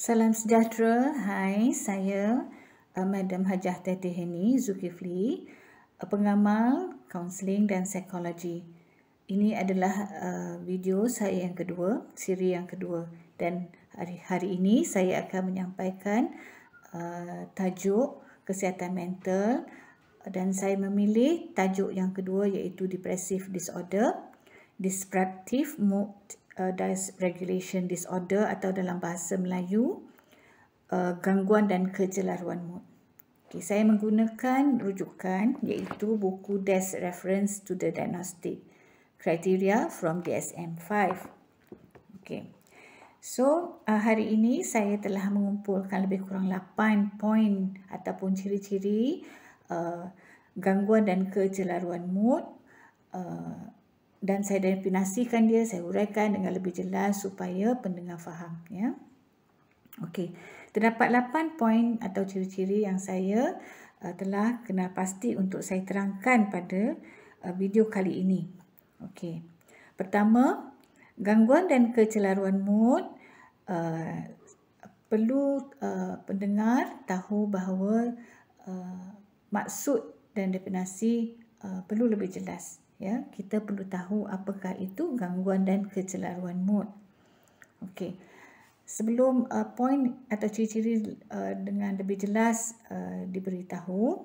Salam sejahtera. Hai, saya Madam Hajah Teteh Heni Zulkifli, pengamal kaunseling dan psikologi. Ini adalah video saya yang kedua, siri yang kedua, dan hari ini saya akan menyampaikan tajuk kesihatan mental, dan saya memilih tajuk yang kedua iaitu depressive disorder, disruptive mood dysregulation disorder atau dalam bahasa Melayu gangguan dan kecelaruan mood. Okay, saya menggunakan rujukan iaitu buku Desk Reference to the Diagnostic Criteria from DSM-5. Okay. So, hari ini saya telah mengumpulkan lebih kurang 8 poin ataupun ciri-ciri gangguan dan kecelaruan mood, dan saya definisikan dia, saya uraikan dengan lebih jelas supaya pendengar faham. Ya. Okey, terdapat 8 poin atau ciri-ciri yang saya telah kenal pasti untuk saya terangkan pada video kali ini. Okey, pertama, gangguan dan kecelaruan mood perlu pendengar tahu bahawa maksud dan definisi perlu lebih jelas. Ya, kita perlu tahu apakah itu gangguan dan kecelaruan mood. Okey. Sebelum poin atau ciri-ciri dengan lebih jelas diberitahu,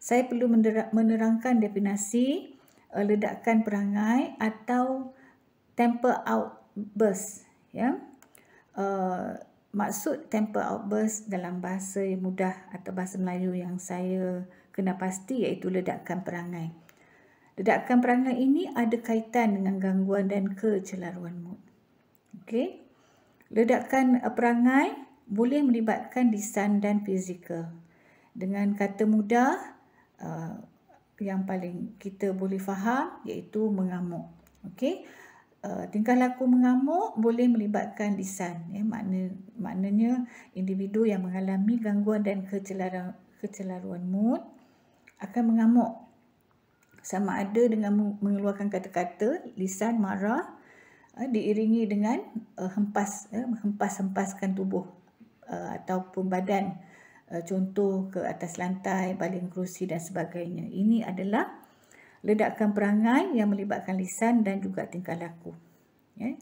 saya perlu menerangkan definisi ledakan perangai atau temper outburst. Ya. Maksud temper outburst dalam bahasa yang mudah atau bahasa Melayu yang saya kenal pasti iaitu ledakan perangai. Ledakan perangai ini ada kaitan dengan gangguan dan kecelaruan mood. Okey. Ledakan perangai boleh melibatkan lisan dan fizikal. Dengan kata mudah, yang paling kita boleh faham iaitu mengamuk. Okey. Tingkah laku mengamuk boleh melibatkan lisan. Ya, maknanya individu yang mengalami gangguan dan kecelaruan mood akan mengamuk. Sama ada dengan mengeluarkan kata-kata, lisan marah, diiringi dengan hempas-hempaskan tubuh ataupun badan, contoh ke atas lantai, baling kerusi dan sebagainya. Ini adalah ledakan perangai yang melibatkan lisan dan juga tingkah laku. Ya.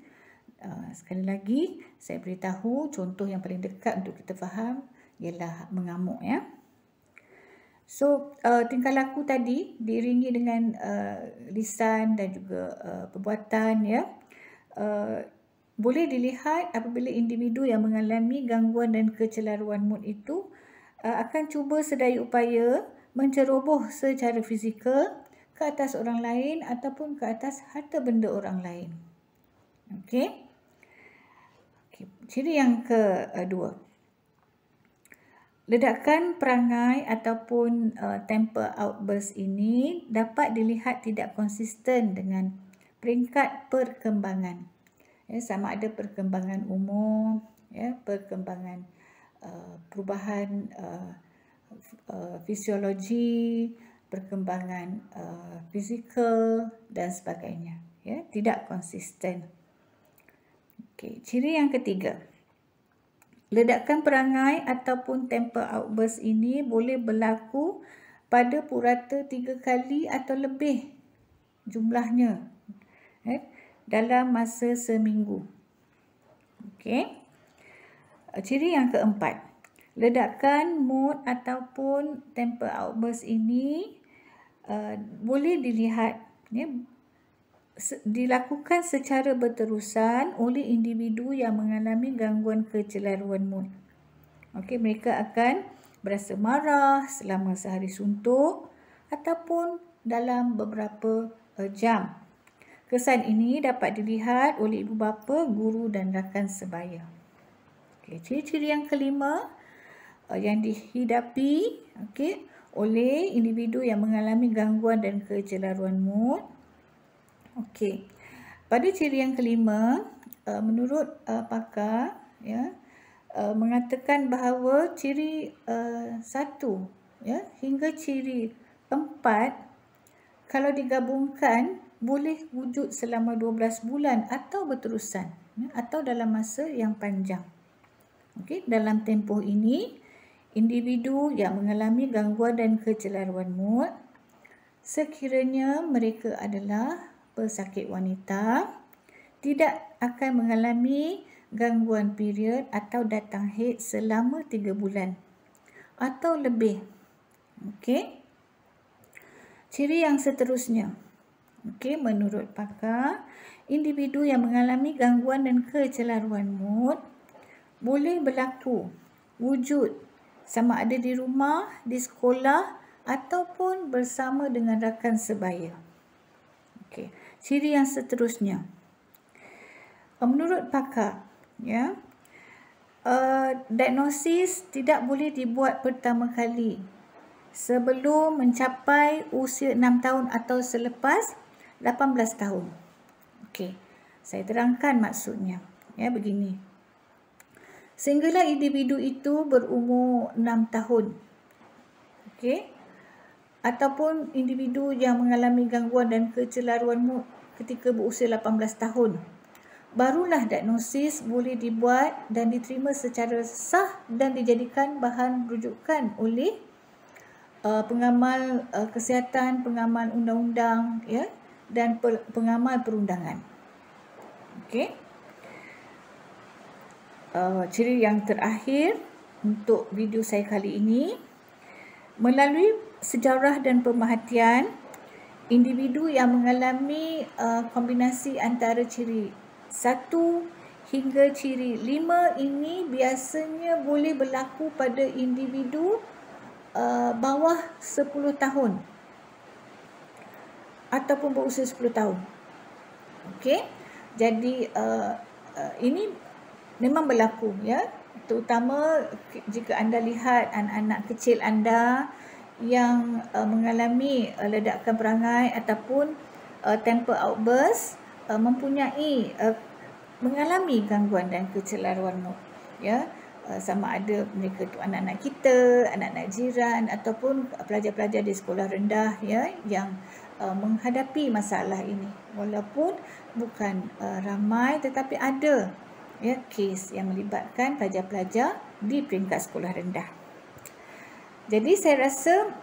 Sekali lagi, saya beritahu contoh yang paling dekat untuk kita faham ialah mengamuk. Ya. So, tingkah laku tadi diiringi dengan lisan dan juga perbuatan, ya, boleh dilihat apabila individu yang mengalami gangguan dan kecelaruan mood itu akan cuba sedaya upaya menceroboh secara fizikal ke atas orang lain ataupun ke atas harta benda orang lain. Okey. Ciri yang kedua. Ledakan perangai ataupun temper outburst ini dapat dilihat tidak konsisten dengan peringkat perkembangan. Ya, sama ada perkembangan umur, ya, perkembangan perubahan fisiologi, perkembangan fizikal dan sebagainya. Ya, tidak konsisten. Okey, ciri yang ketiga. Ledakan perangai ataupun temper outburst ini boleh berlaku pada purata 3 kali atau lebih jumlahnya dalam masa seminggu. Okey. Ciri yang keempat. Ledakan mood ataupun temper outburst ini boleh dilihat, ya, dilakukan secara berterusan oleh individu yang mengalami gangguan kecelaruan mood. Okey, mereka akan berasa marah selama sehari suntuk ataupun dalam beberapa jam. Kesan ini dapat dilihat oleh ibu bapa, guru dan rakan sebaya. Okey, ciri-ciri yang kelima yang dihidapi, okey, oleh individu yang mengalami gangguan dan kecelaruan mood. Okey. Pada ciri yang kelima, menurut pakar, ya, mengatakan bahawa ciri 1, ya, hingga ciri 4 kalau digabungkan boleh wujud selama 12 bulan atau berterusan, ya, atau dalam masa yang panjang. Okey, dalam tempoh ini, individu yang mengalami gangguan dan kecelaruan mood, sekiranya mereka adalah pesakit wanita, tidak akan mengalami gangguan period atau datang haid selama 3 bulan atau lebih. Okey. Ciri yang seterusnya. Okey, menurut pakar, individu yang mengalami gangguan dan kecelaruan mood boleh berlaku wujud sama ada di rumah, di sekolah ataupun bersama dengan rakan sebaya. Okey, ciri yang seterusnya. Menurut pakar, ya, diagnosis tidak boleh dibuat pertama kali sebelum mencapai usia 6 tahun atau selepas 18 tahun. Okey, saya terangkan maksudnya. Ya, begini. Sehinggalah individu itu berumur 6 tahun. Okey. Ataupun individu yang mengalami gangguan dan kecelaruan mood ketika berusia 18 tahun. Barulah diagnosis boleh dibuat dan diterima secara sah dan dijadikan bahan rujukan oleh pengamal kesihatan, pengamal undang-undang, ya, dan pengamal perundangan. Okey. Ciri yang terakhir untuk video saya kali ini, melalui sejarah dan pemerhatian, individu yang mengalami kombinasi antara ciri 1 hingga ciri 5 ini biasanya boleh berlaku pada individu bawah 10 tahun ataupun berusia 10 tahun. Okey, jadi ini memang berlaku, ya, terutama jika anda lihat anak-anak kecil anda yang mengalami ledakan perangai ataupun temper outburst, mempunyai mengalami gangguan dan kecelaruan mood, ya, sama ada mereka tu anak-anak kita, anak-anak jiran ataupun pelajar-pelajar di sekolah rendah, ya, yang menghadapi masalah ini, walaupun bukan ramai tetapi ada, ya, kes yang melibatkan pelajar-pelajar di peringkat sekolah rendah. Jadi saya rasa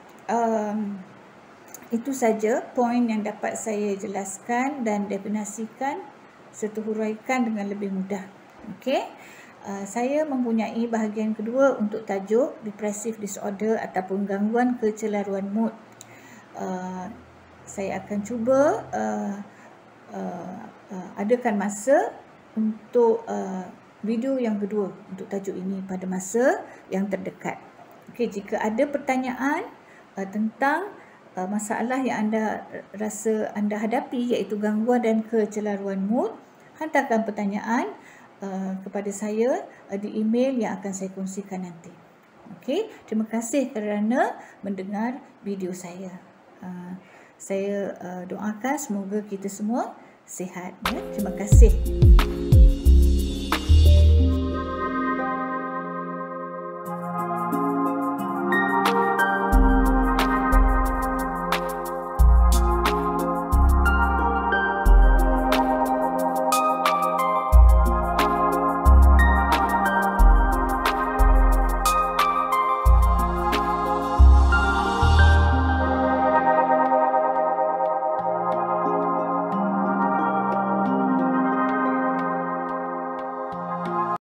itu saja poin yang dapat saya jelaskan dan definisikan serta huraikan dengan lebih mudah. Okey. Saya mempunyai bahagian kedua untuk tajuk depressive disorder ataupun gangguan kecelaruan mood. Saya akan cuba adakan masa untuk video yang kedua untuk tajuk ini pada masa yang terdekat. Okey, jika ada pertanyaan tentang masalah yang anda rasa anda hadapi, iaitu gangguan dan kecelaruan mood, hantarkan pertanyaan kepada saya di email yang akan saya kongsikan nanti. Okey, terima kasih kerana mendengar video saya. Saya doakan semoga kita semua sihat. Ya. Terima kasih.